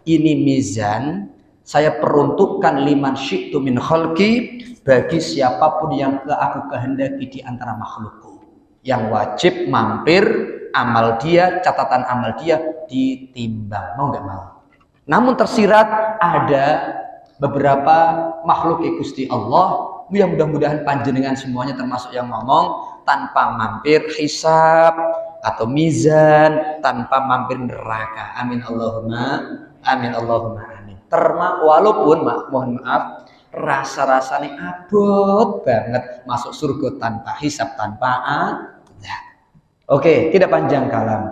ini mizan saya peruntukkan liman syi'tu min khalqi, bagi siapapun yang aku kehendaki di antara makhlukku, yang wajib mampir amal dia, catatan amal dia ditimbang, mau nggak mau. Namun tersirat ada beberapa makhluk Gusti Allah yang mudah-mudahan panjenengan semuanya termasuk yang ngomong tanpa mampir hisab atau mizan, tanpa mampir neraka. Amin Allahumma amin Allahumma amin. Walaupun mohon maaf rasa-rasanya abot banget masuk surga tanpa hisab, tanpa azab. Oke, tidak panjang kalam.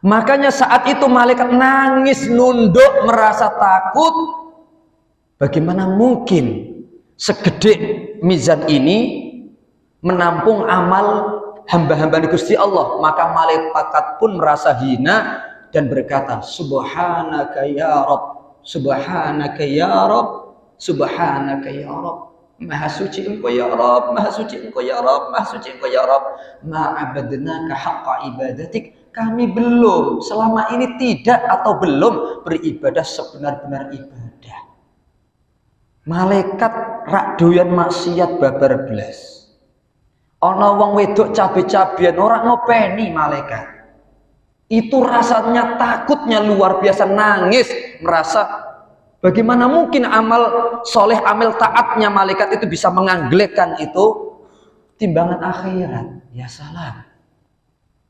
Makanya saat itu malaikat nangis, nunduk, merasa takut. Bagaimana mungkin segede mizan ini menampung amal hamba-hamba Gusti Allah? Maka malaikat pun merasa hina dan berkata, subhanaka ya Rabb, subhanaka ya Rabb, subhanaka ya Rabb, maha suci engkau ya Rabb, maha suci engkau ya Rabb, maha suci engkau ya Rabb, ma'abadnaka haqqa ibadatik, kami belum selama ini tidak atau belum beribadah sebenar-benar ibadah. Malaikat rak doyan maksiat babar blas. Ana wong wedok cabe-cabean ora ngopeni malaikat. Itu rasanya takutnya luar biasa, nangis, merasa bagaimana mungkin amal soleh, amal taatnya malaikat itu bisa mengangglekan itu timbangan akhirat. Ya salam.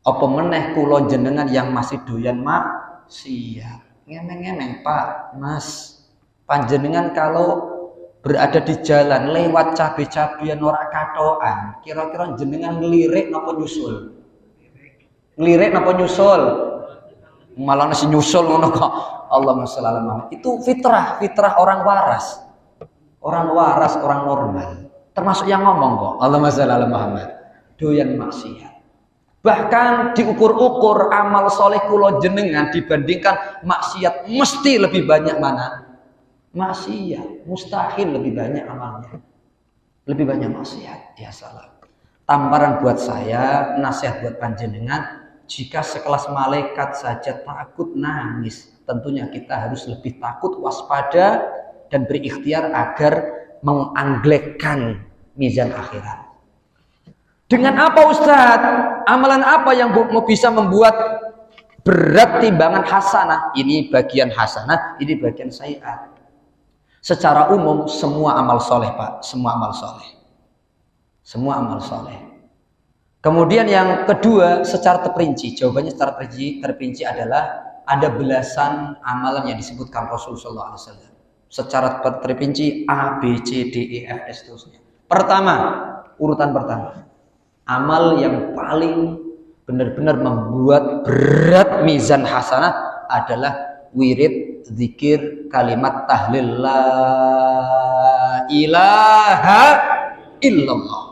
Apa meneh kula jenengan yang masih doyan maksiat. Ngemeng-ngemeng Pak, Mas. Panjenengan kalau berada di jalan lewat cabe-cabean ora katokan, kira-kira jenengan ngelirik napa nyusul? Ngelirik napa nyusul? Malah nasi nyusul ngono kok. Allahumma sholli ala Muhammad. Itu fitrah orang waras. Orang waras, orang normal. Termasuk yang ngomong kok. Allahumma sholli ala Muhammad. Doyan maksiat. Bahkan diukur-ukur amal soleh kula jenengan dibandingkan maksiat mesti lebih banyak mana? Maksiat. Mustahil lebih banyak amalnya. Lebih banyak maksiat. Ya salam. Tamparan buat saya, nasihat buat panjenengan, jika sekelas malaikat saja takut nangis, tentunya kita harus lebih takut, waspada, dan berikhtiar agar mengangglekan mizan akhirat. Dengan apa Ustadz? Amalan apa yang mau bisa membuat berat timbangan hasanah? Ini bagian hasanah, ini bagian sayiat. Secara umum semua amal soleh Pak, semua amal soleh. Semua amal soleh. Kemudian yang kedua, secara terperinci, jawabannya secara terperinci adalah ada belasan amalan yang disebutkan Rasulullah SAW. Secara terperinci A, B, C, D, E, F, S seterusnya. Pertama, urutan pertama, amal yang paling benar-benar membuat berat mizan hasanah adalah wirid, zikir, kalimat tahlil la ilaha illallah.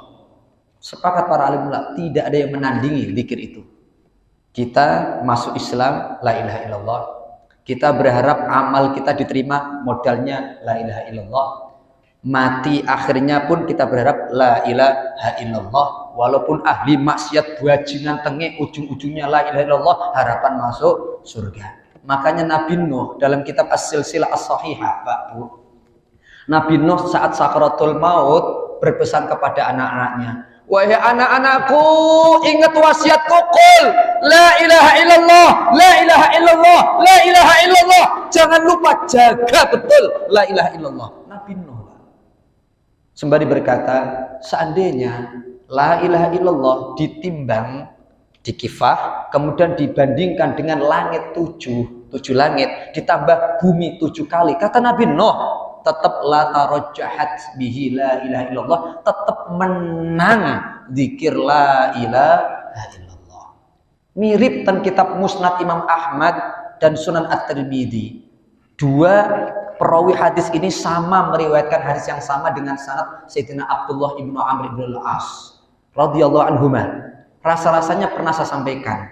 Sepakat para alim ulama, tidak ada yang menandingi zikir itu. Kita masuk Islam, la ilaha illallah. Kita berharap amal kita diterima, modalnya la ilaha illallah. Mati akhirnya pun kita berharap la ilaha illallah. Walaupun ahli maksiat bajingan tengek, ujung-ujungnya la ilaha illallah, harapan masuk surga. Makanya Nabi Nuh dalam kitab As-Silsilah As-Sahihah, Pak Bu, Nabi Nuh saat sakaratul maut berpesan kepada anak-anaknya, wahai anak-anakku, ingat wasiatku, qul la ilaha illallah, la ilaha illallah, la ilaha illallah. Jangan lupa jaga betul la ilaha illallah. Nabi Nuh sembari berkata, seandainya la ilaha illallah ditimbang, dikifah, kemudian dibandingkan dengan langit tujuh langit, ditambah bumi 7 kali, kata Nabi Nuh, tetap la tarajjahat bihi la ilaha illallah, tetap menang zikir la ilaha illallah. Mirip dan kitab Musnad Imam Ahmad dan Sunan At-Tirmidzi. Dua perawi hadis ini sama meriwayatkan hadis yang sama dengan sanad Sayyidina Abdullah ibnu Amr ibn al-As radhiyallahu anhuma. Rasa-rasanya pernah saya sampaikan.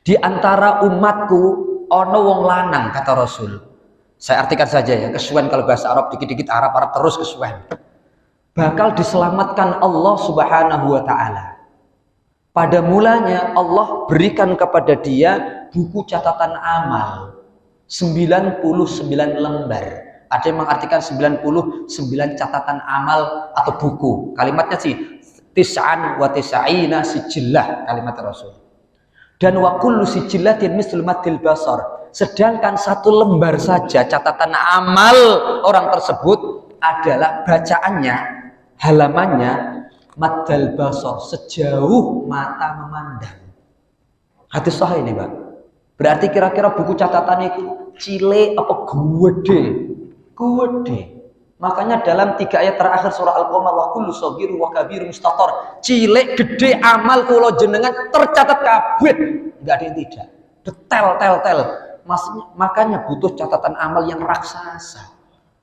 Di antara umatku ono wong lanang, kata Rasul. Saya artikan saja ya, kesuwen kalau bahasa Arab dikit-dikit Arab terus kesuwen. Bakal diselamatkan Allah Subhanahu wa taala. Pada mulanya Allah berikan kepada dia buku catatan amal. 99 lembar. Ada yang mengartikan 99 catatan amal atau buku. Kalimatnya sih tis'an wa tis'ina sijillah, kalimat Rasul. Dan wa kullu sijillatin mislu maddil basar. Sedangkan satu lembar saja catatan amal orang tersebut adalah bacaannya, halamannya maddal basar, sejauh mata memandang. Hadis sahih ini, Pak. Berarti kira-kira buku catatan itu cile apa gede? Gede. Makanya dalam 3 ayat terakhir surah Al-Qamar, wa kullu shaghir wa kabir mustatar. Cilik gede amal kula jenengan tercatat kabeh. Enggak ada yang tidak. Detail tel. Makanya butuh catatan amal yang raksasa.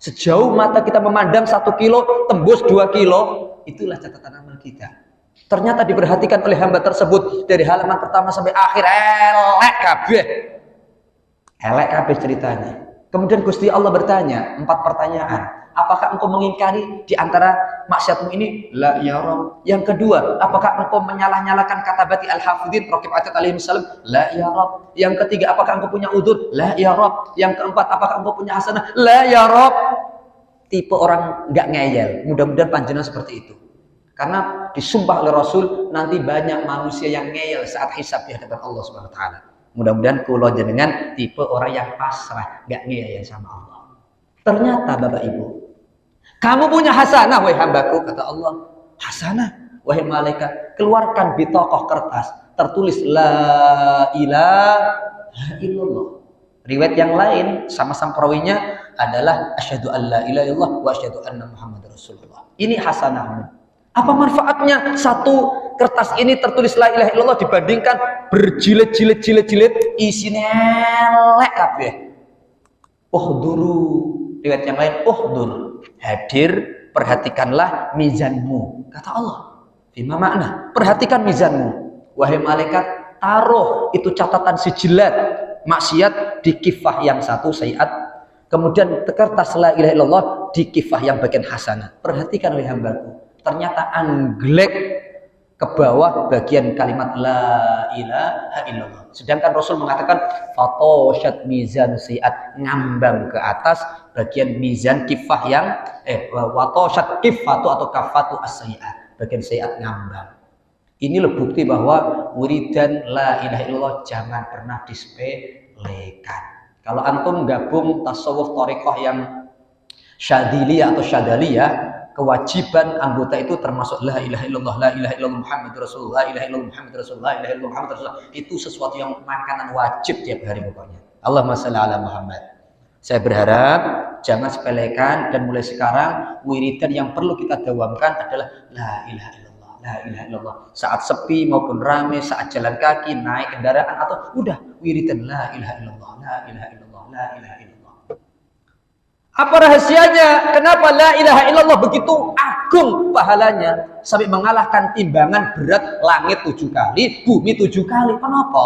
Sejauh mata kita memandang 1 kilo, tembus 2 kilo, itulah catatan amal kita. Ternyata diperhatikan oleh hamba tersebut dari halaman pertama sampai akhir, elek kabeh ceritanya. Kemudian Gusti Allah bertanya 4 pertanyaan. Apakah engkau mengingkari di antara maksiatmu ini? La ya Rabb. Yang kedua, apakah engkau menyalah-nyalakan katabati al-hafidhin raqib atid alaihi salam? La ya Rabb. Yang ketiga, apakah engkau punya udzur? La ya Rabb. Yang keempat, apakah engkau punya hasanah? La ya Rabb. Tipe orang enggak ngeyel. Mudah-mudahan panjenengan seperti itu. Karena disumpah oleh Rasul, nanti banyak manusia yang ngeyel saat hisab di hadapan Allah Subhanahu wa taala. Mudah-mudahan kula jenengan tipe orang yang pasrah, enggak ngeyel sama Allah. Ternyata Bapak Ibu, kamu punya hasanah wahai hambaku, kata Allah. Hasanah wahai malaikat, keluarkan bitokoh kertas tertulis la ilaha illallah. Riwayat yang lain sama-sama perawinya adalah asyhadu an la ilaha illallah wa asyhadu anna muhammadar rasulullah. Ini hasanahmu. Apa manfaatnya satu kertas ini tertulis la ilaha illallah dibandingkan berjilid-jilid isinya elek kabeh. Uhduru. Riwayat yang lain, uhdur, hadir, perhatikanlah mizanmu, kata Allah. Bima makna, perhatikan mizanmu. Wahai malaikat, taruh itu catatan sijilat maksiat di kifah yang satu sayiat, kemudian kertas la ilaha illallah di kifah yang bagian hasanah. Perhatikan wahai hambaku, ternyata angglek ke bawah bagian kalimat la ilaha illallah. Sedangkan Rasul mengatakan fatoshat mizan sayiat, ngambang ke atas bagian mizan kifah yang watoshat kifatu atau kafatu as-sayiat, bagian sayiat ngambang. Ini loh bukti bahwa wiridan la ilaha illallah jangan pernah disepelekan. Kalau antum gabung tasawuf thariqah yang syadiliyah atau syadaliyah, kewajiban anggota itu termasuk la ilaha illallah, la ilaha illallah Muhammadur Rasulullah, la ilaha illallah Muhammadur Rasulullah, la ilaha illallah Muhammadur Rasulullah. Itu sesuatu yang makanan wajib tiap hari pokoknya. Allahumma shalli ala Muhammad. Saya berharap jangan sepelekan, dan mulai sekarang wiridan yang perlu kita dawamkan adalah la ilaha illallah, la ilaha illallah. Saat sepi maupun rame, saat jalan kaki, naik kendaraan, atau udah wiridan la ilaha illallah, la ilaha illallah, la ilaha illallah. Apa rahasianya? Kenapa la ilaha illallah begitu agung pahalanya sampai mengalahkan timbangan berat langit 7 kali, bumi 7 kali? Kenapa?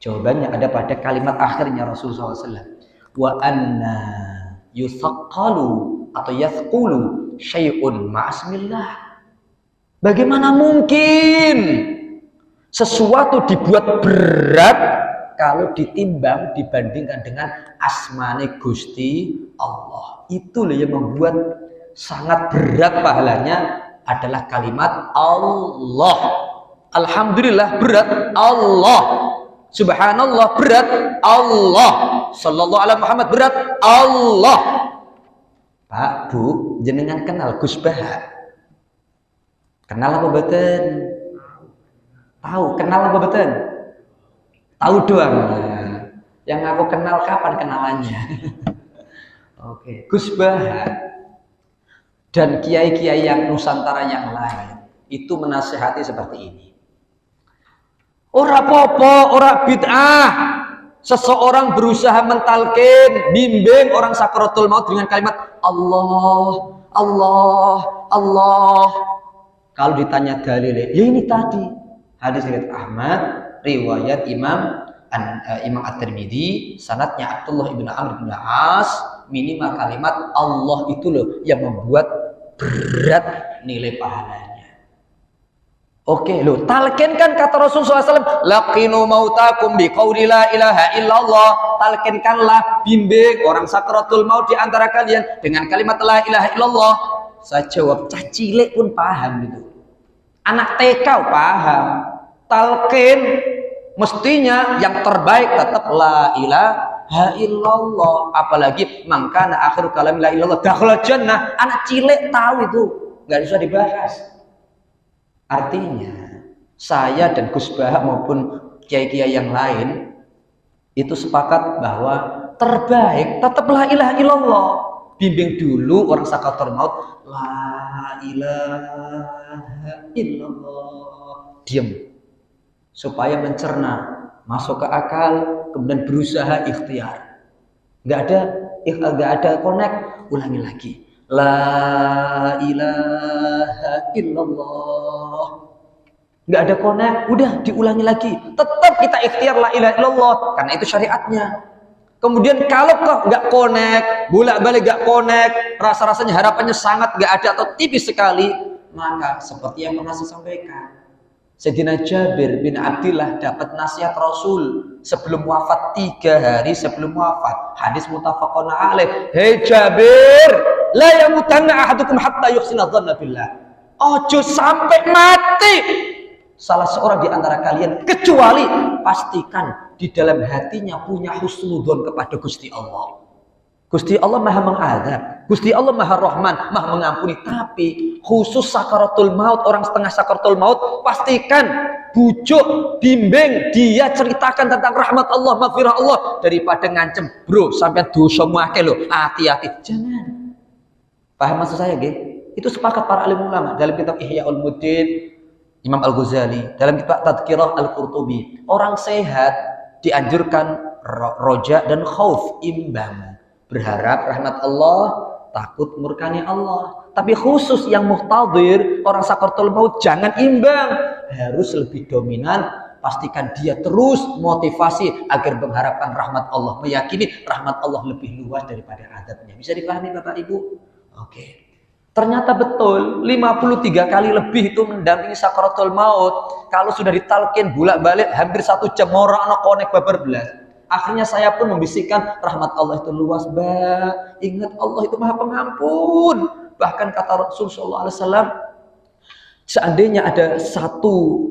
Jawabannya ada pada kalimat akhirnya Rasulullah SAW. Wa anna yusaqqalu atau yathqulu syai'un ma'asmillah. Bagaimana mungkin sesuatu dibuat berat kalau ditimbang dibandingkan dengan asmane Gusti Allah? Itu loh yang membuat sangat berat pahalanya adalah kalimat Allah. Alhamdulillah berat Allah. Subhanallah berat Allah. Sallallahu alaihi Muhammad berat Allah. Pak, Bu, jenengan kenal Gus Baha? Kenal apa mboten? Tahu, kenal apa mboten? Tahu doang. Yang aku kenal kapan kenalannya? Oke, Gus Baha dan kiai-kiai yang Nusantara yang lain itu menasihati seperti ini. Ora popo, ora bid'ah. Seseorang berusaha mentalkin, bimbing orang sakaratul maut dengan kalimat Allah, Allah, Allah. Kalau ditanya dalilnya, ya ini tadi hadis riwayat Ahmad, riwayat Imam At-Tirmidzi, sanadnya Abdullah ibn Amr bin As, minimal kalimat Allah itu loh yang membuat berat nilai pahalanya. Oke, loh, talqinkan kata Rasulullah SAW, laqinu mautakum biqauli la ilaha illallah. Talqinkanlah, bimbing orang sakratul maut di antara kalian dengan kalimat la ilaha illallah. Saya jawab, cah cilik pun paham gitu. Anak TK paham. Talqin mestinya yang terbaik tetap la ilaha illallah. Apalagi mangkana akhiru kalam la ilallah dakhala jannah. Anak cilik tahu itu, nggak bisa dibahas. Artinya saya dan Gus Bah maupun kiai-kiai yang lain itu sepakat bahwa terbaik tetap la ilaha illallah. Bimbing dulu orang sakratul maut, la ilaha illallah, diam supaya mencerna, masuk ke akal, kemudian berusaha ikhtiar. Nggak ada connect, ulangi lagi, la ilaha illallah. Nggak ada connect, udah diulangi lagi. Tetap kita ikhtiar la ilaha illallah, karena itu syariatnya. Kemudian kalau kok nggak connect, bolak-balik nggak connect, rasa-rasanya harapannya sangat nggak ada atau tipis sekali, maka seperti yang pernah saya sampaikan, Sayyidina Jabir bin Abdillah dapat nasihat Rasul sebelum wafat, 3 hari sebelum wafat. Hadis muttafaqun alaih. Hei Jabir, la yamutanna ahadukum hatta yuhsina dhanna billah. Ojo sampai mati salah seorang di antara kalian kecuali pastikan di dalam hatinya punya husnudzon kepada Gusti Allah. Gusti Allah Maha mengadab, Gusti Allah Maha Rahman, Maha mengampuni. Tapi khusus sakaratul maut, orang setengah sakaratul maut, pastikan bujuk, bimbing dia, ceritakan tentang rahmat Allah, maghfirah Allah, daripada ngancem, bro sampai dosa muake lo, hati-hati, jangan. Paham maksud saya, ge? Itu sepakat para alim ulama dalam kitab Ihya Ulumuddin, Imam Al-Ghazali, dalam kitab Tadhkirah Al-Qurtubi. Orang sehat dianjurkan roja dan khauf, imbang. Berharap rahmat Allah, takut murkanya Allah. Tapi khusus yang muhtadir, orang sakaratul maut, jangan imbang. Harus lebih dominan. Pastikan dia terus motivasi agar mengharapkan rahmat Allah. Meyakini rahmat Allah lebih luas daripada adabnya. Bisa dipahami Bapak Ibu? Oke. Ternyata betul, 53 kali lebih itu mendampingi sakaratul maut. Kalau sudah ditalkin bolak-balik hampir 1 jam, orang anak konek babar belas. Akhirnya saya pun membisikkan, rahmat Allah itu luas, Mbak. Ingat Allah itu Maha Pengampun. Bahkan kata Rasulullah SAW, seandainya ada satu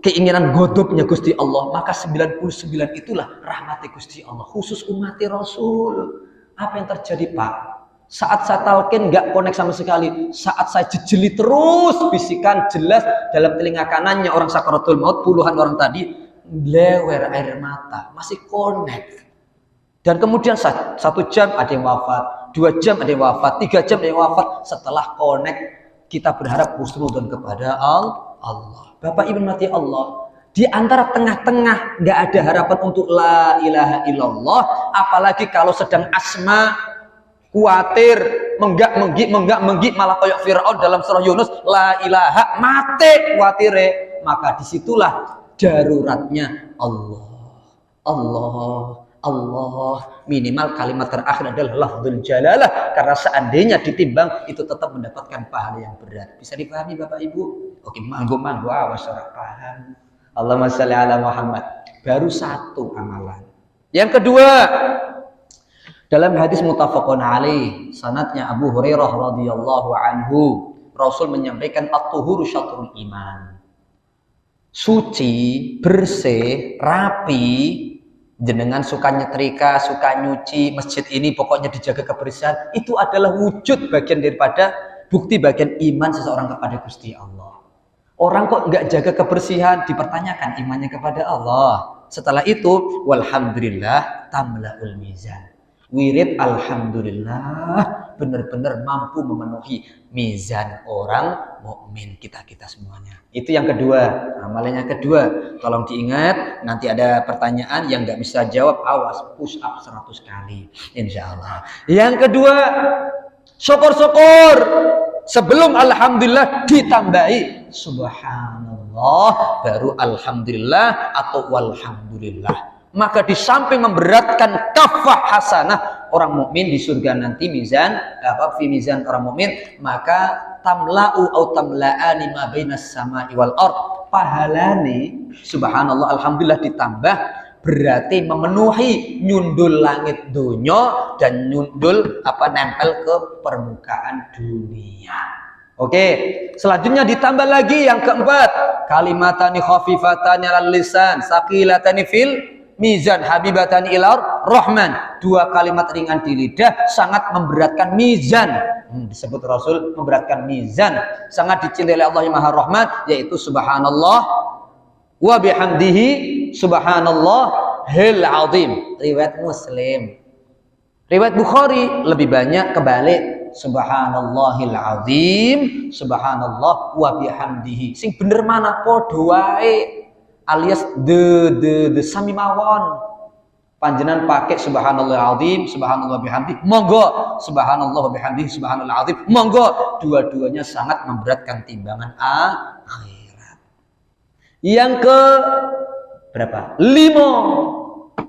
keinginan godopnya Gusti Allah, maka 99 itulah rahmati Gusti Allah. Khusus umati Rasul. Apa yang terjadi, Pak? Saat saya talqin nggak connect sama sekali. Saat saya jejeli terus bisikan jelas dalam telinga kanannya orang sakaratul maut, puluhan orang tadi, lewer air mata, masih connect. Dan kemudian 1 jam ada yang wafat, 2 jam ada yang wafat, 3 jam ada yang wafat. Setelah connect, kita berharap husnudzon kepada Allah. Bapak Ibu mati Allah, di antara tengah-tengah nggak ada harapan untuk la ilaha illallah, apalagi kalau sedang asma, khawatir, menggak malah kayak Fir'aun dalam surah Yunus, la ilaha, mati khawatirnya. Maka disitulah daruratnya Allah. Minimal kalimat terakhir adalah lafdzul jalalah, karena seandainya ditimbang itu tetap mendapatkan pahala yang berat. Bisa dipahami Bapak Ibu? Oke, manggo awas ora paham. Allahumma shalli ala Muhammad. Baru 1 amalan. Yang kedua, dalam hadis muttafaqun alaih, sanadnya Abu Hurairah radhiyallahu anhu, Rasul menyampaikan at-tuhuru syatrul iman. Suci, bersih, rapi, jenengan suka nyetrika, suka nyuci, masjid ini pokoknya dijaga kebersihan, itu adalah wujud bagian daripada bukti bagian iman seseorang kepada Gusti Allah. Orang kok nggak jaga kebersihan, dipertanyakan imannya kepada Allah. Setelah itu, walhamdulillah tamla'ul mizan. Wirid alhamdulillah benar-benar mampu memenuhi mizan orang mukmin kita semuanya. Itu yang kedua, amalan yang kedua. Tolong diingat, nanti ada pertanyaan yang nggak bisa jawab, awas push up 100 kali insyaallah. Yang kedua, syukur-syukur sebelum alhamdulillah ditambahi subhanallah, baru alhamdulillah atau walhamdulillah. Maka di samping memberatkan kafah hasanah orang mukmin di surga nanti, mizan fi mizan orang mukmin, maka tamla'u au tamla'ani ma bainas sama'i wal ard, pahalane subhanallah alhamdulillah ditambah, berarti memenuhi nyundul langit dunia dan nyundul nempel ke permukaan dunia. Oke, selanjutnya ditambah lagi yang keempat, kalimatani khafifatani 'alal lisan, saqilatani fil mizan, habibatani ilar rahman. Dua kalimat ringan di lidah, sangat memberatkan mizan. Disebut Rasul memberatkan mizan, sangat dicintai oleh Allah yang Maha Rahman, yaitu subhanallah wa bihamdihi subhanallahil azim. Riwayat Muslim. Riwayat Bukhari lebih banyak kebalik, subhanallahil azim, subhanallah wa bihamdihi. Sing bener mana podo wae, alias de sami mawon. Panjenengan pakai subhanallah azim, subhanallah bihamdi, monggo. Subhanallah bihamdi, subhanallah azim, monggo. Dua-duanya sangat memberatkan timbangan akhirat. Yang ke berapa? 5.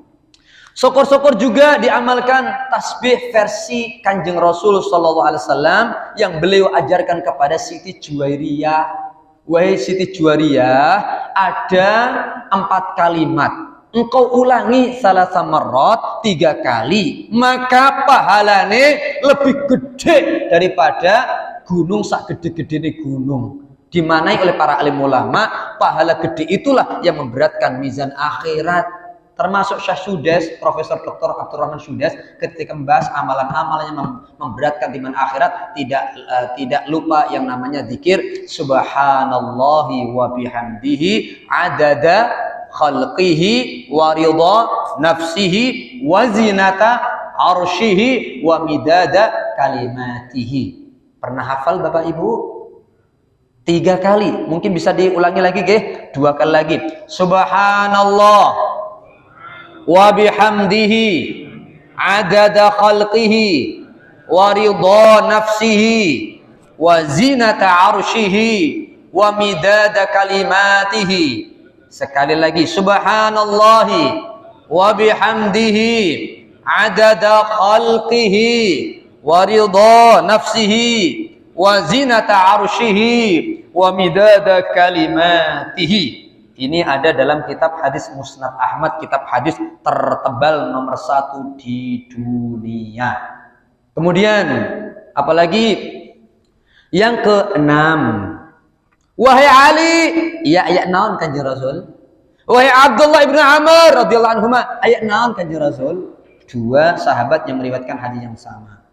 Syukur-syukur juga diamalkan tasbih versi Kanjeng Rasul sallallahu alaihi wasallam yang beliau ajarkan kepada Siti Juwairiyah. Wahai Siti Juwairiyah, ada 4 kalimat. Engkau ulangi salah samarot 3 kali, maka pahalane lebih gede daripada gunung sak gede-gede gunung. Dimanai oleh para alim ulama, pahala gede itulah yang memberatkan mizan akhirat. Termasuk Syekh Sudes, Profesor Dr. Abdurrahman Sudes, ketika membahas amalan-amalan yang memberatkan timbangan akhirat, tidak lupa yang namanya zikir subhanallahi wa bihamdihi adada khalqihi wa ridha nafsihi wa zinata arshihi wa midada kalimatihi. Pernah hafal Bapak Ibu? 3 kali, mungkin bisa diulangi lagi 2 kali lagi. Subhanallah wa bihamdihi adada khalqihi wa ridha nafsihi wa zinata arshihi wa midada kalimatihi. Sekali lagi, subhanallahi wa bihamdihi adada khalqihi wa ridha nafsihi wa zinata arshihi wa midada kalimatihi. Ini ada dalam kitab hadis Musnad Ahmad, kitab hadis tertebal nomor 1 di dunia. Kemudian apalagi yang ke-6, wahai Ali, ya naon Kanjeng Rasul? Wahai Abdullah ibn Amr radhiyallahu anhuma, ayat naon Kanjeng Rasul? 2 sahabat yang meriwayatkan hadis yang sama.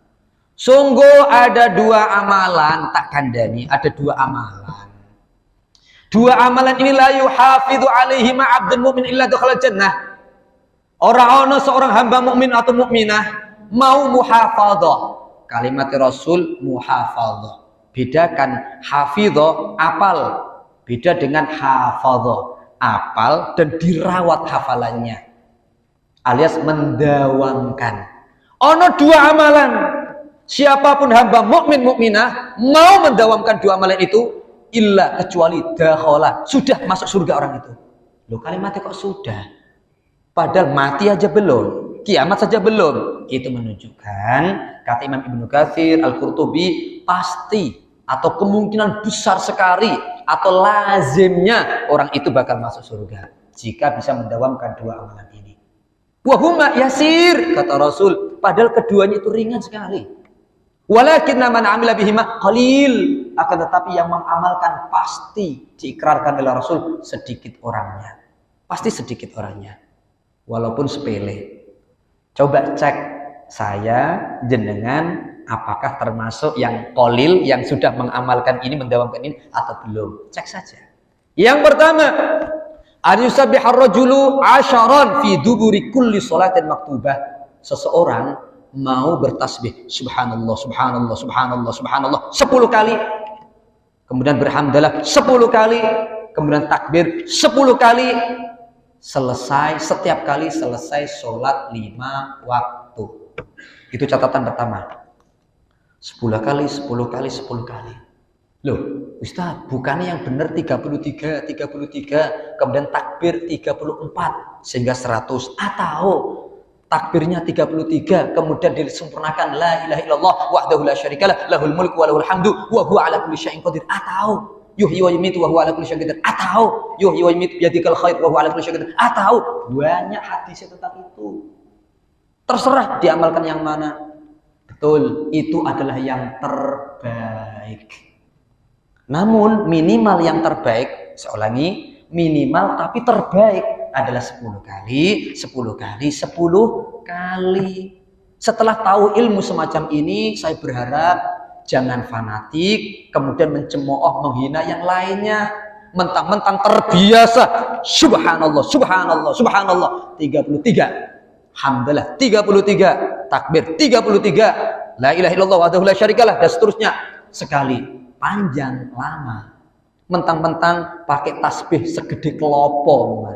Sungguh ada 2 amalan, tak kandani, ada 2 amalan. 2 amalan ini la yuhafidhu alaihi ma 'abdun mu'min illa dakhala jannah. Orang seorang hamba mukmin atau mukminah mau muhafadzah. Kalimat Rasul muhafadzah. Bedakan hafidhah apal, beda dengan hafadzah. Apal dan dirawat hafalannya. Alias mendawamkan. Ono 2 amalan. Siapapun hamba mukmin mukminah mau mendawamkan 2 amalan itu, illa kecuali dakhala, sudah masuk surga orang itu. Loh, kalimatnya kok sudah? Padahal mati aja belum, kiamat saja belum. Itu menunjukkan, kata Imam Ibnu Katsir, Al-Qurtubi, pasti atau kemungkinan besar sekali atau lazimnya orang itu bakal masuk surga jika bisa mendawamkan 2 amalan ini. Wa huma yasir, kata Rasul, padahal keduanya itu ringan sekali. Walakinna man 'amila bihima qalil, akan tetapi yang mengamalkan pasti diikrarkan oleh Rasul sedikit orangnya. Pasti sedikit orangnya. Walaupun sepele. Coba cek saya, jenengan, apakah termasuk yang qalil yang sudah mengamalkan ini, mendawamkan ini atau belum? Cek saja. Yang pertama, ar-yusabbihar rajulu 'asharan fi duburi kulli sholatin maktubah. Seseorang mau bertasbih subhanallah subhanallah subhanallah subhanallah 10 kali, kemudian berhamdalah 10 kali, kemudian takbir 10 kali, setiap kali selesai sholat 5 waktu. Itu catatan pertama. 10 kali 10 kali 10 kali. Loh Ustaz, bukannya yang benar 33 kemudian takbir 34 sehingga 100, atau takbirnya 33, kemudian disempurnakan la ilaha illallah wahdahu la syarikalah lahul mulku wa lahul hamdu wa huwa ala kulli syai'in qadir. Atau yuhyi wa yumiitu wa huwa ala kulli syai'in qadir, atau yuhyi wa yumiitu biyadikal khair wa huwa ala kulli syai'in qadir, atau banyak hadis tentang itu. Terserah diamalkan yang mana. Betul, itu adalah yang terbaik. Namun minimal yang terbaik, saya ulangi, minimal tapi terbaik adalah 10 kali, 10 kali, 10 kali. Setelah tahu ilmu semacam ini, saya berharap jangan fanatik, kemudian mencemooh, menghina yang lainnya. Mentang-mentang terbiasa, subhanallah, subhanallah, subhanallah, 33. Alhamdulillah 33, takbir 33, la ilaha illallah wahdahu la syarikalah, dan seterusnya sekali, panjang lama. Mentang-mentang pakai tasbih segede kelopo,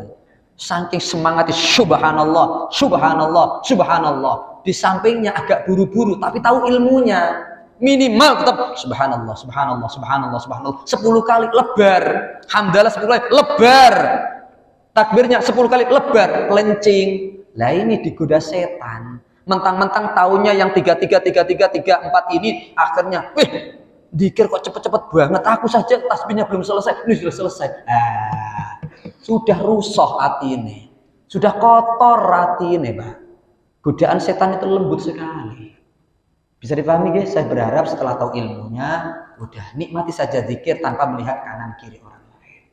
saking semangatnya subhanallah, subhanallah, subhanallah. Di sampingnya agak buru-buru tapi tahu ilmunya. Minimal tetap subhanallah, subhanallah, subhanallah, subhanallah 10 kali lebar. Alhamdulillah 10 kali lebar. Takbirnya 10 kali lebar, kelencing. Lah ini digoda setan. Mentang-mentang taunya yang 33, 33, 34 ini, akhirnya, dikir kok cepet-cepet banget. Aku saja tasbihnya belum selesai, ini sudah selesai. Sudah rusak hati ini, sudah kotor hati ini, Pak. Godaan setan itu lembut sekali. Bisa dipahami, guys? Saya berharap setelah tahu ilmunya, udah nikmati saja zikir tanpa melihat kanan kiri orang lain.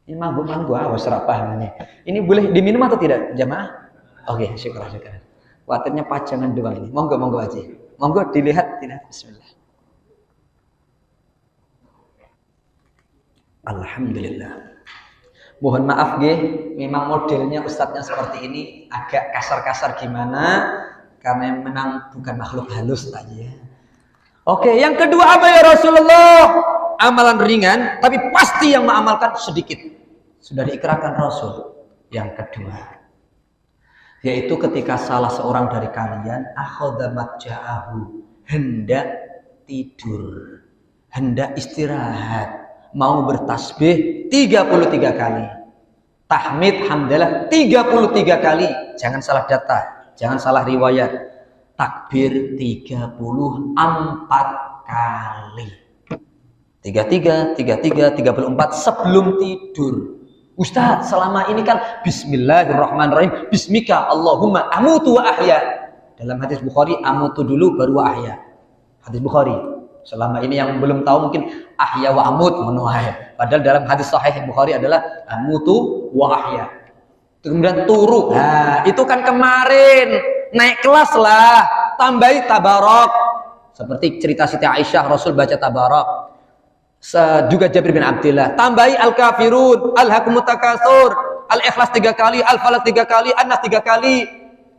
Ini manggu-manggu, awas paham ini. Ini boleh diminum atau tidak, jamaah? Oke, syukur. Khawatirnya pajangan doang ini. Monggo aja. Monggo dilihat. Bismillah. Alhamdulillah. Mohon maaf memang modelnya ustadznya seperti ini, agak kasar-kasar gimana, karena yang menang bukan makhluk halus tadi ya. Oke, yang kedua apa ya Rasulullah? Amalan ringan, tapi pasti yang mengamalkan sedikit. Sudah diikrarkan Rasul. Yang kedua, yaitu ketika salah seorang dari kalian akhadha matja'ahu, hendak tidur, hendak istirahat, mau bertasbih 33 kali, tahmid hamdalah 33 kali, jangan salah data, jangan salah riwayat, takbir 34 kali, 33, 34 sebelum tidur. Ustaz, selama ini kan bismillahirrahmanirrahim, bismika Allahumma amutu wa ahya. Dalam hadis Bukhari, amutu dulu baru wa ahya. Hadis Bukhari. Selama ini yang belum tahu mungkin ahya wa amut menuai. Padahal dalam hadis sahih Bukhari adalah amutu wa ahya. Kemudian turu. Nah, itu kan kemarin naik kelas lah, tambahi tabarok. Seperti cerita Siti Aisyah, Rasul baca tabarok. Juga Jabir bin Abdillah, tambahi al-kafirun, al-hakumut takasur, al-ikhlas 3 kali, al-falaq 3 kali, an-nas 3 kali,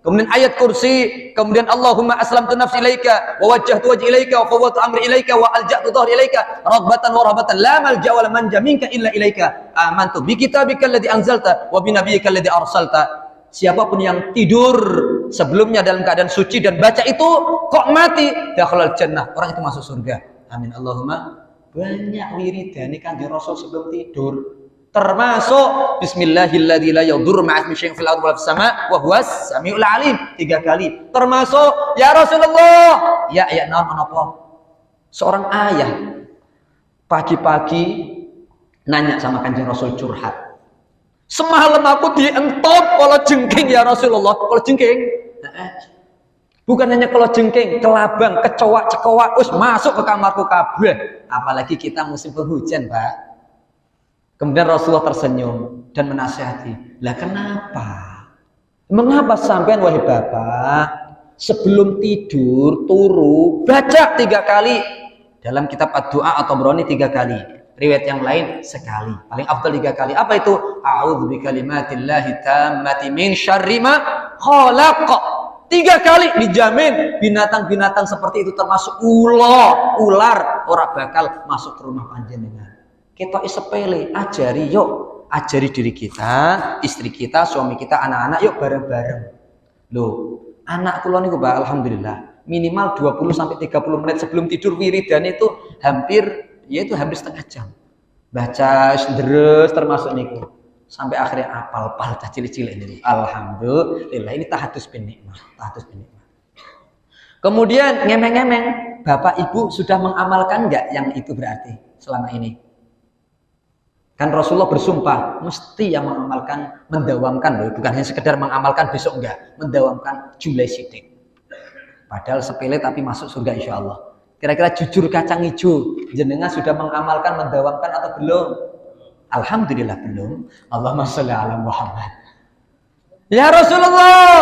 kemudian ayat kursi, kemudian Allahumma aslamtu nafsi ilaika wa wajjahtu wajhi ilaika wa fawwadtu amri ilaika wa alja'tu dhahri ilaika raghbatan wa rahbatan la malja wa la manja minka illa ilaika amantu bi kitabika alladhi anzalta wa bi nabiyyika alladhi arsalta. Siapapun yang tidur sebelumnya dalam keadaan suci dan baca itu kok mati, dakhalal jannah, orang itu masuk surga. Amin Allahumma. Banyak wiridane kanjeng Rasul sebelum tidur, termasuk bismillahilladzi la yadurru ma'a ismihi syai'un fil ardi wal sama' wa huwas samiul alim 3 kali. Termasuk ya Rasulullah, ya naon menapa? Seorang ayah pagi-pagi nanya sama kanjeng Rasul, curhat. Semalam aku dientop kalau jengking ya Rasulullah. Kalau jengking, bukan hanya kalau jengking, kelabang, kecoa, cekoa, masuk ke kamarku kabeh. Apalagi kita musim penghujan, Pak. Kemudian Rasulullah tersenyum dan menasihati. Lah kenapa? Mengapa sampean wahai Bapak sebelum tidur turu baca 3 kali? Dalam kitab ad-du'a atau Tabrani 3 kali. Riwayat yang lain sekali. Paling afdal 3 kali. Apa itu? A'udzu bikalimatillahi tammati min syarri ma khalaq. 3 kali dijamin binatang-binatang seperti itu termasuk ular ora bakal masuk ke rumah panjenengan. Kita sepele, ajari diri kita, istri kita, suami kita, anak-anak, yuk bareng-bareng. Loh, anak kula niku Pak, alhamdulillah, minimal 20 sampai 30 menit sebelum tidur wiridan itu hampir setengah jam. Baca deres termasuk niku. Sampai akhirnya apal cilik-cilik ini. Alhamdulillah, ini tahadus bin nikmah. Kemudian ngemeng-ngemeng, Bapak Ibu sudah mengamalkan enggak yang itu berarti selama ini? Kan Rasulullah bersumpah, mesti yang mengamalkan, mendawamkan loh, bukan hanya sekedar mengamalkan besok enggak, mendawamkan jumlah sidik. Padahal sepele tapi masuk surga insya Allah. Kira-kira jujur kacang hijau, jenengan sudah mengamalkan, mendawamkan atau belum? Alhamdulillah belum. Allahumma sholli ala Muhammad. Ya Rasulullah,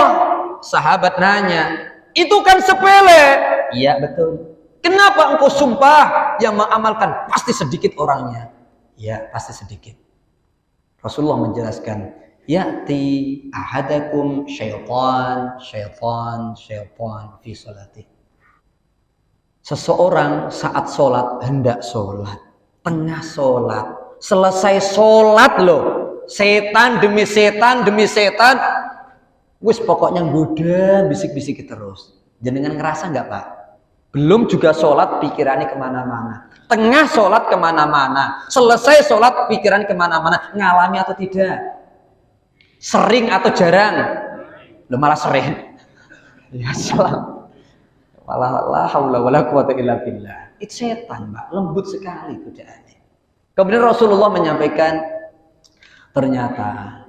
sahabat nanya, itu kan sepele. Iya betul. Kenapa engkau sumpah yang mengamalkan pasti sedikit orangnya? Ya pasti sedikit. Rasulullah menjelaskan, ya'ti ahadakum syaitan fi sholati. Seseorang saat sholat, hendak sholat, tengah sholat, selesai sholat loh, setan demi setan, wis pokoknya goda, bisik-bisik terus. Jenengan ngerasa nggak Pak? Belum juga sholat, pikirannya kemana-mana. Tengah sholat kemana-mana. Selesai sholat, pikiran kemana-mana. Ngalami atau tidak? Sering atau jarang? Loh malah sering. Ya salam. Malah la haula wala quwata illa billah. Itu setan Mbak, lembut sekali godaannya. Kemudian Rasulullah menyampaikan, ternyata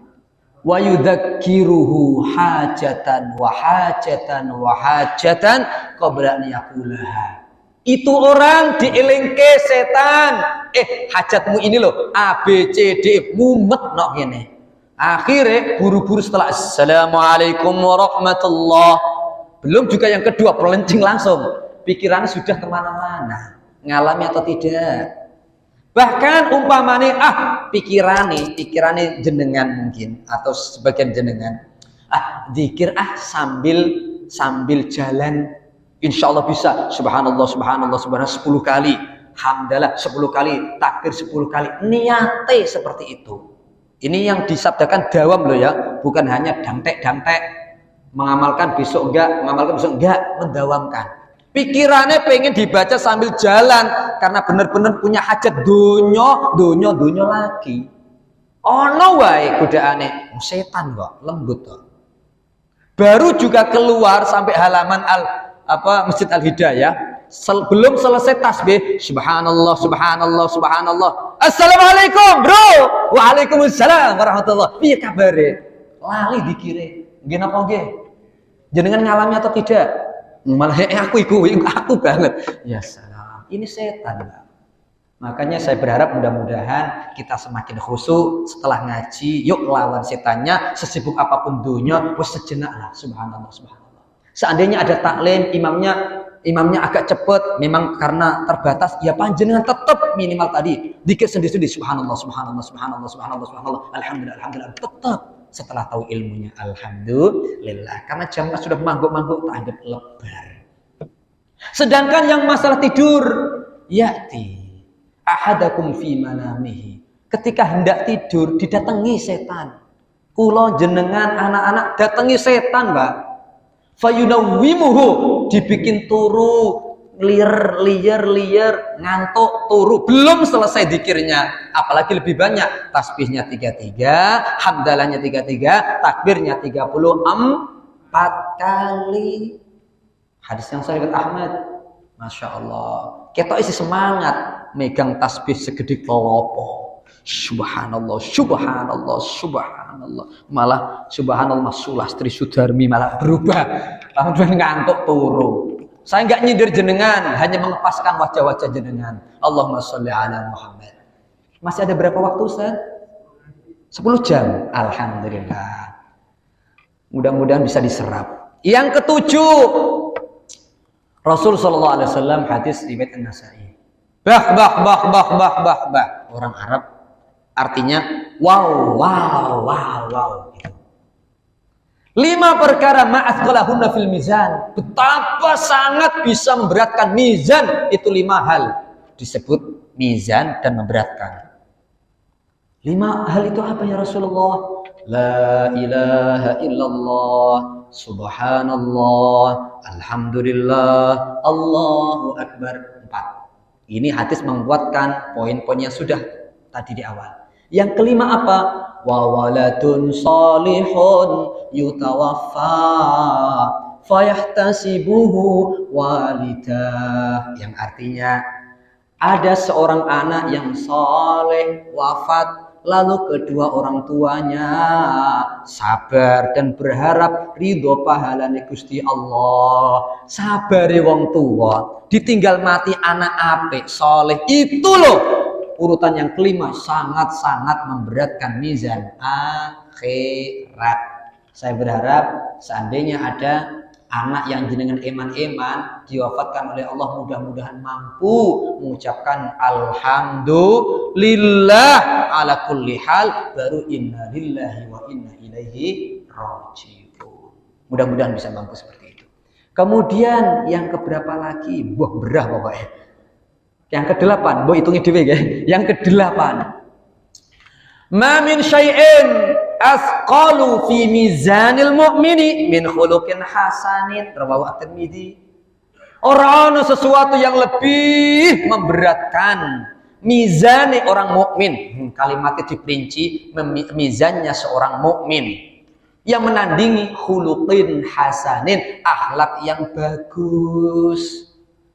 wa yudzakiruhu hajatan qabla an yaqulaha. Itu orang dielingke setan, hajatmu ini loh A B C D, mumet nok ngene. Akhirnya buru-buru setelah assalamualaikum warahmatullah, belum juga yang kedua pelencing langsung, pikirannya sudah kemana-mana. Ngalami atau tidak? Bahkan umpamane pikirane jenengan mungkin atau sebagian jenengan zikir sambil jalan insyaallah bisa subhanallah 10 kali, hamdalah 10 kali, takbir 10 kali, niate seperti itu. Ini yang disabdakan dawam loh ya, bukan hanya damtek mengamalkan besok enggak, mendawamkan. Pikirannya pengen dibaca sambil jalan karena benar-benar punya hajat donyo lagi. Ono wae godaane setan kok, lembut kok. Baru juga keluar sampai halaman Masjid Al Hidayah, belum selesai tasbih, subhanallah. Assalamualaikum, Bro. Waalaikumsalam warahmatullah. Piye kabare? Lali dikire. Nggih napa nggih? Jenengan ngalami atau tidak? Malah aku banget. Ya salam. Ini setan, Mbak. Makanya saya berharap mudah-mudahan kita semakin khusyuk setelah ngaji. Yuk lawan setannya, sesibuk apapun dunia, wes sejenak lah. Subhanallah. Seandainya ada taklim, imamnya agak cepet, memang karena terbatas, ya panjenengan tetap minimal tadi dikit sendiri subhanallah, alhamdulillah, tetap. Setelah tahu ilmunya, alhamdulillah. Karena jamnya sudah mangguk-mangguk, tak anggap lebar. Sedangkan yang masalah tidur, ya'ti ahadakum fi manamihi. Ketika hendak tidur, didatangi setan. Kulo jenengan anak-anak datangi setan, Mbak. Fayunawwimuhu, dibikin turu, liar, ngantuk, turu, belum selesai zikirnya, apalagi lebih banyak, tasbihnya 33, hamdalahnya 33, takbirnya 34 kali. Hadis yang sahih Ahmad, masya Allah, kita isi semangat, megang tasbih segede kelopo, subhanallah, malah subhanallah Sulastri Sudarmi malah berubah, langsung ngantuk turu. Saya enggak nyindir jenengan, hanya mengepaskan wajah-wajah jenengan. Allahumma sholli ala Muhammad. Masih ada berapa waktu, Ustaz? 10 jam. Alhamdulillah. Mudah-mudahan bisa diserap. Yang ketujuh, Rasul sallallahu alaihi wasallam, hadis riwayat An-Nasa'i. Bah. Orang Arab artinya wow. 5 perkara ma'athqalahunna fil mizan. Betapa sangat bisa memberatkan mizan. Itu 5 hal. Disebut mizan dan memberatkan. 5 hal itu apa ya Rasulullah? La ilaha illallah, subhanallah, alhamdulillah, Allahu akbar. 4. Ini hadis menguatkan poin-poin yang sudah tadi di awal. Yang kelima apa? Wa waladun salihun yutawaffa fayahtasibuhu walidah, yang artinya Ada seorang anak yang soleh wafat, lalu kedua orang tuanya sabar dan berharap ridho pahalane Gusti Allah. Sabare wong tua, ditinggal mati anak apik soleh, itu loh urutan yang kelima, sangat-sangat memberatkan mizan akhirat. Saya berharap seandainya ada anak yang jenengan eman-eman diwafatkan oleh Allah, mudah-mudahan mampu mengucapkan alhamdulillah ala kulli hal, baru inna lillahi wa inna ilaihi raji'un. Mudah-mudahan bisa mampu seperti itu. Kemudian yang keberapa lagi? Wah, berah pokoknya. Yang ke-8, mbok hitungi dhewe nggih. Yang ke-8. Ma min syai'in asqalu fi mizanil mu'mini min khuluqin hasanin, rawahu at-Tirmidzi. Ora ana sesuatu yang lebih memberatkan mizane orang mukmin. Kalimatnya diperinci, mizannya seorang mukmin yang menandingi khuluqin hasanin, akhlak yang bagus.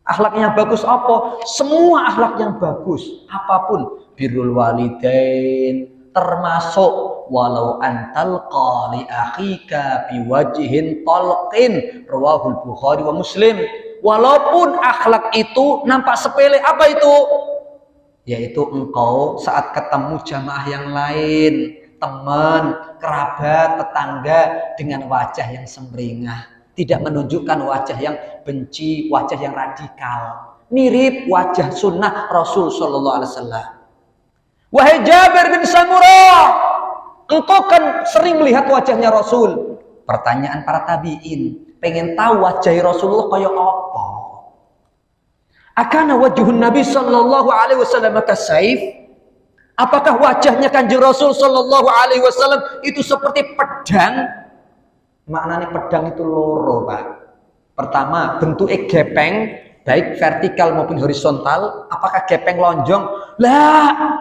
Akhlaknya bagus apa? Semua akhlak yang bagus, apapun, birrul walidain, termasuk walau antal qali akhika biwajhin talqin, rawahul Bukhari wa Muslim. Walaupun akhlak itu nampak sepele, apa itu? Yaitu engkau saat ketemu jamaah yang lain, teman, kerabat, tetangga, dengan wajah yang sumringah, tidak menunjukkan wajah yang benci, wajah yang radikal, mirip wajah sunnah Rasul sallallahu alaihi wasallam. Wahai Jabir bin Samurah, engkau kan sering melihat wajahnya Rasul. Pertanyaan para tabi'in, pengen tahu wajah Rasulullah kayak apa? Akana wajhun Nabi sallallahu alaihi wasallam kasaif? Apakah wajahnya Kanjeng Rasul sallallahu alaihi wasallam itu seperti pedang? Maknanya pedang itu loro, Pak. Pertama, bentuknya gepeng, baik vertikal maupun horizontal. Apakah gepeng lonjong? Lah,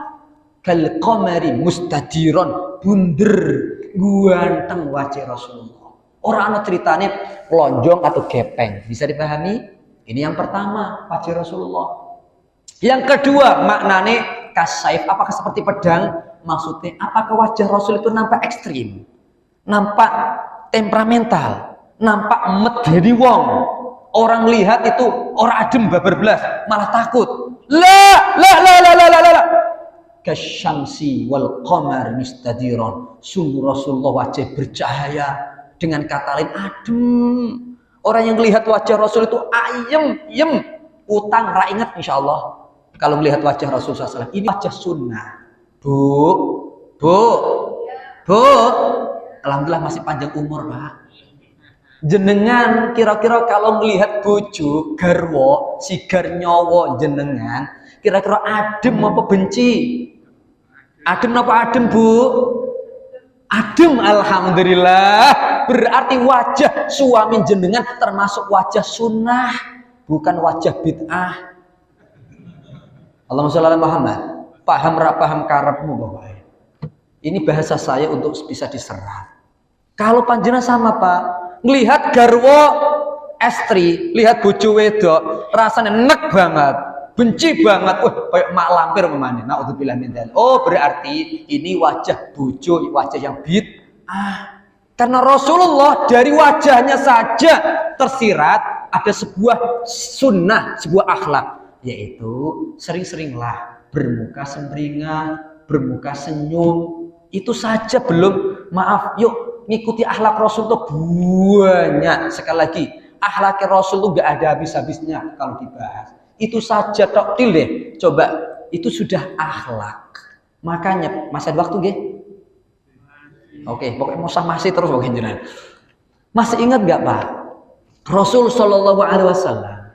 kal qamari mustadiron, bunder, ganteng wajah Rasulullah. Orang ana ceritanya lonjong atau gepeng. Bisa dipahami? Ini yang pertama, wajah Rasulullah. Yang kedua, maknanya kasaif, apakah seperti pedang? Maksudnya, apakah wajah Rasul itu nampak ekstrim? Nampak temperamental, nampak medeni wong. Orang lihat itu orang adem babar belas, malah takut. La kasyamsi wal qamar mustadiron. Sungguh Rasulullah wajah bercahaya, dengan kata lain adem. Orang yang lihat wajah Rasul itu ayem, utang ra inget insyaallah. Kalau melihat wajah Rasul SAW, ini wajah sunnah. Bu, alhamdulillah masih panjang umur, Pak. Jenengan kira-kira kalau melihat bojo garwa sigar nyawa jenengan, kira-kira adem apa benci? Adem apa adem, Bu? Adem, alhamdulillah. Berarti wajah suami jenengan termasuk wajah sunnah, bukan wajah bid'ah. Allahumma sholli ala Muhammad. Paham ra paham karepmu, Bapak? Ini bahasa saya untuk bisa diserap. Kalau panjenengan sama, Pak, ngelihat garwa estri, lihat bojo wedok, rasanya nek banget, benci banget, kayak mak lampir memane. Naudzubillah min dzalik. Oh, berarti ini wajah bojo, wajah yang bid'ah. Karena Rasulullah dari wajahnya saja tersirat ada sebuah sunnah, sebuah akhlak, yaitu sering-seringlah bermuka sumringah, bermuka senyum. Itu saja belum, maaf, yuk ngikuti akhlak Rasul itu banyak. Sekali lagi, akhlak Rasul itu gak ada habis-habisnya kalau dibahas. Itu saja tok deh, coba, itu sudah akhlak. Makanya masih ada waktu nggih? Oke, pokoknya masih terus pokoknya jenengan. Masih ingat gak, Pak? Rasul sallallahu alaihi wasallam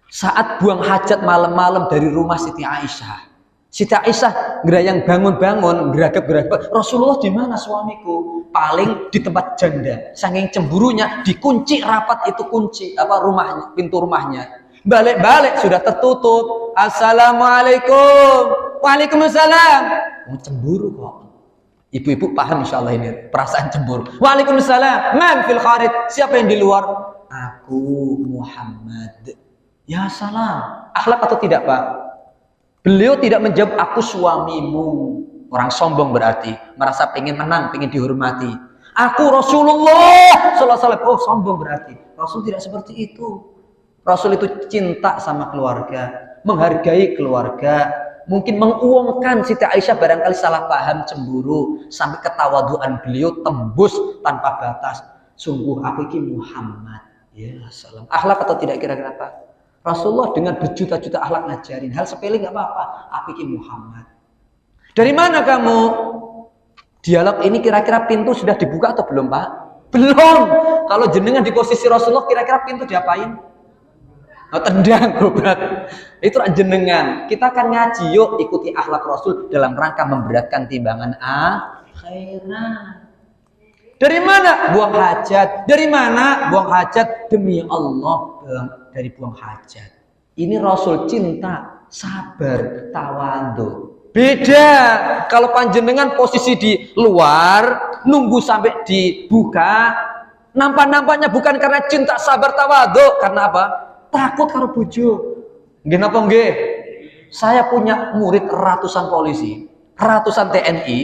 saat buang hajat malam-malam dari rumah Siti Aisyah. Siti Aisyah gerayang bangun-bangun, geragap-geragap. Rasulullah di mana suamiku? Paling di tempat janda. Saking cemburunya dikunci rapat itu kunci rumahnya, pintu rumahnya. Balik-balik sudah tertutup. Assalamualaikum. Waalaikumsalam. Cemburu kok. Ibu-ibu paham insyaallah ini perasaan cemburu. Waalaikumsalam. Man fil kharij? Siapa yang di luar? Aku Muhammad. Ya salam. Akhlak atau tidak, Pak? Beliau tidak menjawab aku suamimu. Orang sombong berarti, merasa pengen menang, pengen dihormati. Aku Rasulullah sallallahu alaihi wasallam. Oh, sombong berarti. Rasul tidak seperti itu. Rasul itu cinta sama keluarga, menghargai keluarga. Mungkin menguangkan Siti Aisyah barangkali salah paham, cemburu, sampai ketawaduan beliau tembus tanpa batas. Sungguh aku ini Muhammad. Ya salam. Akhlak atau tidak kira-kira Pak? Rasulullah dengan berjuta-juta akhlak ngajarin. Hal sepele nggak apa-apa. Aku ini Muhammad. Dari mana kamu? Dialog ini kira-kira pintu sudah dibuka atau belum Pak? Belum. Kalau jenengan di posisi Rasulullah kira-kira pintu diapain? Oh, tendang berat. Itu jenengan. Kita akan ngaji yuk ikuti akhlak Rasul dalam rangka memberatkan timbangan akhirat. Dari mana? Buang hajat. Dari mana? Buang hajat demi Allah. Dari buang hajat. Ini Rasul cinta, sabar, tawadhu. Beda kalau panjenengan posisi di luar, nunggu sampai dibuka, nampak-nampaknya bukan karena cinta, sabar, tawadhu, karena apa? Takut karo bojo. Nggih napa nggih? Saya punya murid ratusan polisi, ratusan TNI,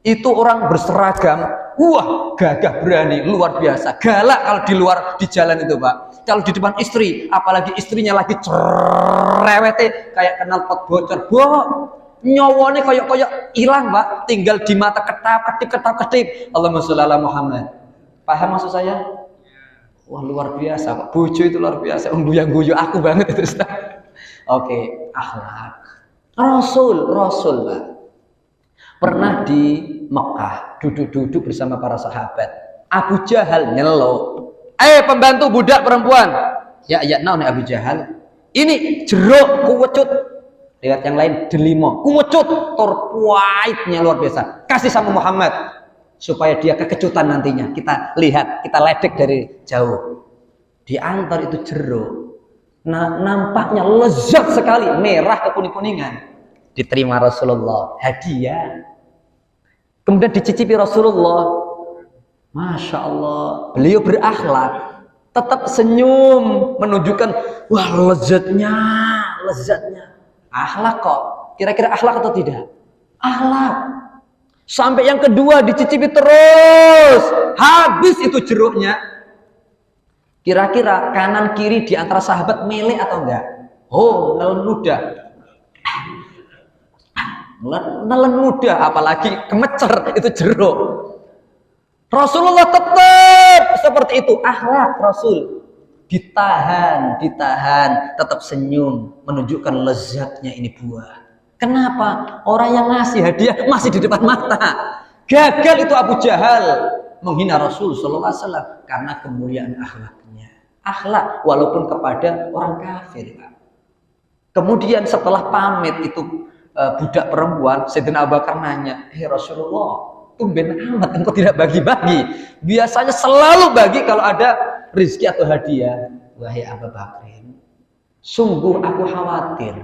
itu orang berseragam, wah gagah berani, luar biasa. Galak kalau di luar di jalan itu, Pak. Kalau di depan istri, apalagi istrinya lagi cerewete kayak kenal pot bocor, nyawone koyok-koyok hilang Pak, tinggal di mata ketap-ketip. Allahumma sholli ala Muhammad. Paham maksud saya? Wah luar biasa Pak, bojo itu luar biasa, mengguyang-guyu aku banget itu Ustaz. Oke, akhlak. Rasul Pak. Pernah di Mekah, duduk-duduk bersama para sahabat. Abu Jahal nyelok. Pembantu budak perempuan. Ya naon Abu Jahal. Ini jeruk kuwecut. Lihat yang lain delimo, kuwecut, torpuaitnya luar biasa. Kasih sama Muhammad supaya dia kekejutan nantinya. Kita lihat, kita ledek dari jauh. Diantar itu jeruk. Nah, nampaknya lezat sekali, merah kekuning-kuningan. Diterima Rasulullah, hadiah. Kemudian dicicipi Rasulullah. Masya Allah, beliau berakhlak, tetap senyum, menunjukkan wah lezatnya. Akhlak kok. Kira-kira akhlak atau tidak? Akhlak. Sampai yang kedua dicicipi terus. Habis itu jeruknya. Kira-kira kanan kiri di antara sahabat melek atau enggak? Oh, nelen ludah. Apalagi kemecer itu jeruk. Rasulullah tetap seperti itu. Akhlak Rasul. Ditahan, tetap senyum, menunjukkan lezatnya ini buah. Kenapa? Orang yang ngasih hadiah masih di depan mata. Gagal itu Abu Jahal menghina Rasul sallallahu alaihi wasallam karena kemuliaan akhlaknya. Akhlak walaupun kepada orang kafir, Pak. Kemudian setelah pamit itu budak perempuan, Sayyidina Abu Bakar nanya, Rasulullah, tumben amat engkau tidak bagi-bagi. Biasanya selalu bagi kalau ada rezeki atau hadiah. Wahai Abu Bakrin, sungguh aku khawatir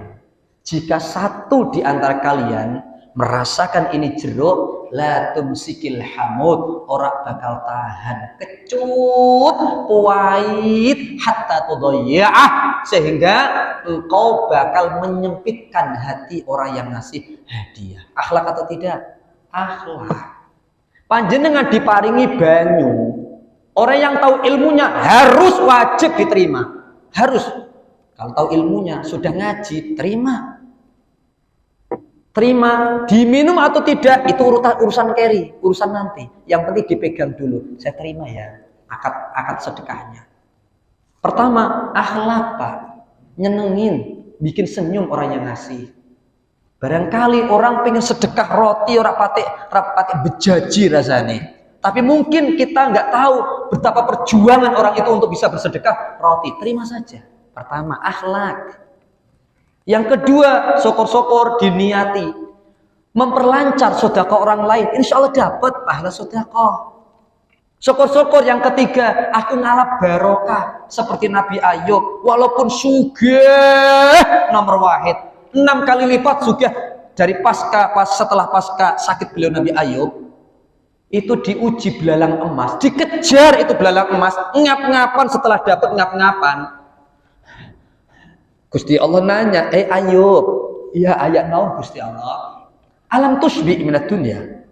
jika satu di antara kalian merasakan ini jeruk, la tumsikil hamud, orang bakal tahan kecut pahit hatta tudayya'ah, sehingga engkau bakal menyempitkan hati orang yang ngasih hadiah. Akhlak atau tidak? Akhlak. Panjenengan diparingi banyu, orang yang tahu ilmunya harus wajib diterima. Harus. Kalau tahu ilmunya, sudah ngaji, terima. Terima, diminum atau tidak, itu urusan carry, urusan nanti. Yang penting dipegang dulu. Saya terima ya, akad sedekahnya. Pertama, akhlak Pak. Nyenengin, bikin senyum orang yang ngasih. Barangkali orang pengen sedekah roti, orang patek bejaji rasanya. Tapi mungkin kita nggak tahu betapa perjuangan orang itu untuk bisa bersedekah roti. Terima saja. Pertama, akhlak. Yang kedua, syukur-syukur diniati. Memperlancar sedekah orang lain. Insya Allah dapat pahala sedekah. Syukur-syukur yang ketiga, aku ngalap barokah. Seperti Nabi Ayub. Walaupun sugih nomor wahid. 6 kali lipat sugih dari setelah pasca sakit beliau Nabi Ayub. Itu diuji belalang emas. Dikejar itu belalang emas. Ngap-ngapan setelah dapat ngap-ngapan. Gusti Allah nanya, Ayub, Ya ayat naum Gusti Allah. Alam tusbi minat dunia.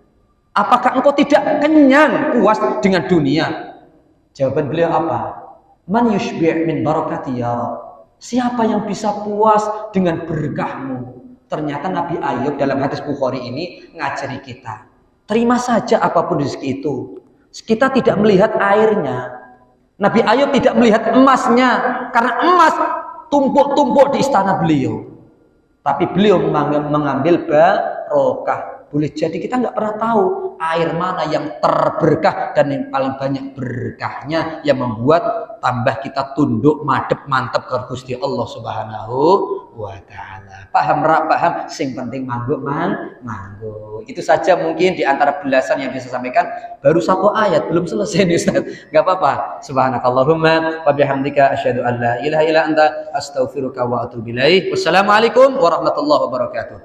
Apakah engkau tidak kenyang puas dengan dunia? Jawaban beliau apa? Man yushbi' min barakati ya Rabb. Siapa yang bisa puas dengan berkahmu? Ternyata Nabi Ayub dalam hadis Bukhari ini ngajari kita. Terima saja apapun rezeki itu. Kita tidak melihat airnya. Nabi Ayub tidak melihat emasnya. Karena emas tumpuk-tumpuk di istana beliau. Tapi beliau mengambil barokah. Boleh jadi kita nggak pernah tahu air mana yang terberkah dan yang paling banyak berkahnya yang membuat tambah kita tunduk madep mantep ke Gusti Allah Subhanahu wa taala. Paham ra paham, sing penting mangguk mangguk. Itu saja mungkin di antara belasan yang bisa sampaikan. Baru satu ayat belum selesai nih Ustaz. Enggak apa-apa. Subhanakallahumma wa bihamdika asyhadu an la ilaha illa anta astaghfiruka wa atubu ilaik. Wassalamualaikum warahmatullahi wabarakatuh.